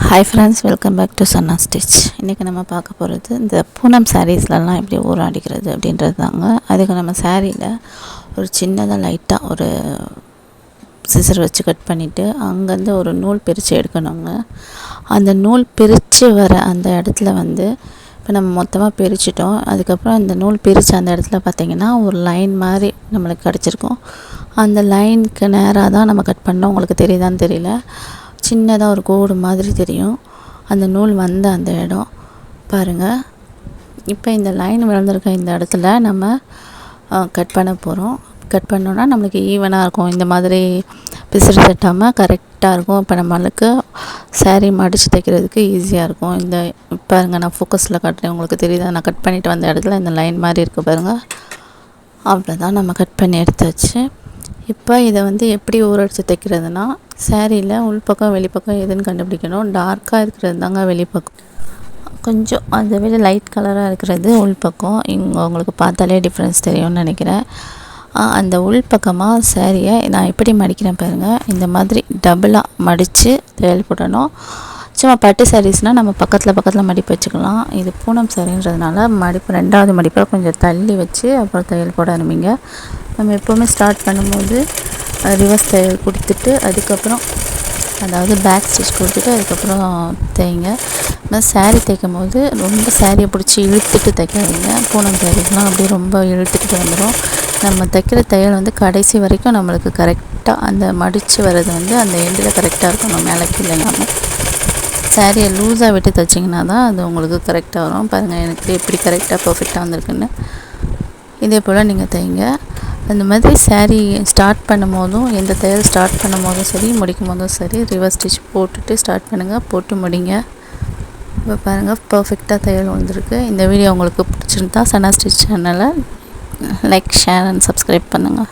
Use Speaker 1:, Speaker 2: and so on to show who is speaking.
Speaker 1: Hi friends, welcome back to Channa stitch. இன்றைக்கி நம்ம பார்க்க போகிறது இந்த பூனம் சாரீஸ்லலாம் எப்படி ஊற அடிக்கிறது அப்படின்றது தாங்க. அதுக்கு நம்ம சாரியில் ஒரு சின்னதாக லைட்டாக ஒரு சிசர் வச்சு கட் பண்ணிவிட்டு அங்கேருந்து ஒரு நூல் பிரித்து எடுக்கணுங்க. அந்த நூல் பிரித்து வர அந்த இடத்துல இப்போ நம்ம மொத்தமாக பிரிச்சிட்டோம். அதுக்கப்புறம் அந்த நூல் பிரித்து அந்த இடத்துல பார்த்திங்கன்னா ஒரு லைன் மாதிரி நம்மளுக்கு கிடச்சிருக்கும். அந்த லைனுக்கு நேராக தான் நம்ம கட் பண்ணோம். உங்களுக்கு தெரியுதான்னு தெரியல, சின்னதாக ஒரு கோடு மாதிரி தெரியும் அந்த நூல் வந்த அந்த இடம் பாருங்கள். இப்போ இந்த லைன் விழுந்திருக்க இந்த இடத்துல நம்ம கட் பண்ண போகிறோம். கட் பண்ணோன்னா நம்மளுக்கு ஈவனாக இருக்கும். இந்த மாதிரி பிசுறு தட்டாமல் கரெக்டாக இருக்கும். இப்போ நம்மளுக்கு சாரீ மடித்து தைக்கிறதுக்கு ஈஸியாக இருக்கும். இந்த பாருங்கள், நான் ஃபோக்கஸில் காட்டுறேன், உங்களுக்கு தெரியுதா? நான் கட் பண்ணிவிட்டு வந்த இடத்துல இந்த லைன் மாதிரி இருக்குது பாருங்கள். அவ்வளோதான், நம்ம கட் பண்ணி எடுத்தாச்சு. இப்போ இதை எப்படி ஊறடிச்சு தைக்கிறதுனா, சாரியில் உள்பக்கம் வெளிப்பக்கம் எதுன்னு கண்டுபிடிக்கணும். டார்க்காக இருக்கிறது தாங்க வெளிப்பக்கம், கொஞ்சம் அதை விட லைட் கலராக இருக்கிறது உள்பக்கம். இங்கே உங்களுக்கு பார்த்தாலே டிஃப்ரென்ஸ் தெரியும்னு நினைக்கிறேன். அந்த உள்பக்கமாக சாரியை நான் எப்படி மடிக்கிறேன் பாருங்கள். இந்த மாதிரி டபுளாக மடித்து தையல் போடணும். சும்மா பட்டு சாரீஸ்னால் நம்ம பக்கத்தில் மடிப்பு வச்சுக்கலாம். இது பூனம் சாரின்றதுனால மடிப்பு ரெண்டாவது மடிப்பை கொஞ்சம் தள்ளி வச்சு அப்புறம் தையல் போட ஆரம்பிங்க. நம்ம எப்போவுமே ஸ்டார்ட் பண்ணும்போது ரிவர்ஸ் தையல் கொடுத்துட்டு அதுக்கப்புறம் அதாவது பேக் ஸ்டிச் கொடுத்துட்டு அதுக்கப்புறம் தைங்க. நம்ம சாரீ தைக்கும் போது ரொம்ப சாரியை பிடிச்சி இழுத்துட்டு தைக்காதீங்க. பூனம் சாரீஸ்லாம் அப்படியே ரொம்ப இழுத்துக்கிட்டு வந்துடும். நம்ம தைக்கிற தையல் கடைசி வரைக்கும் நம்மளுக்கு கரெக்டாக அந்த மடித்து வர்றது அந்த எண்டில் கரெக்டாக இருக்கணும், மேலே கீழே இல்லாமல். சாரியை லூஸாக விட்டு தைச்சிங்கன்னா தான் அது உங்களுக்கு கரெக்டாக வரும். பாருங்கள், எனக்கு எப்படி கரெக்டாக பர்ஃபெக்டாக வந்திருக்குன்னு. இதே போல் நீங்கள் தைங்க. அந்த மாதிரி சாரீ ஸ்டார்ட் பண்ணும் போதும், எந்த தையல் ஸ்டார்ட் பண்ணும் போதும் சரி, முடிக்கும் போதும் சரி, ரிவர்ஸ் ஸ்டிச் போட்டுட்டு ஸ்டார்ட் பண்ணுங்கள், போட்டு முடிங்க. இப்போ பாருங்கள், பர்ஃபெக்டாக தையல் வந்திருக்கு. இந்த வீடியோ உங்களுக்கு பிடிச்சிருந்தா சன்னா ஸ்டிச் சேனலை லைக், ஷேர் அண்ட் சப்ஸ்கிரைப் பண்ணுங்கள்.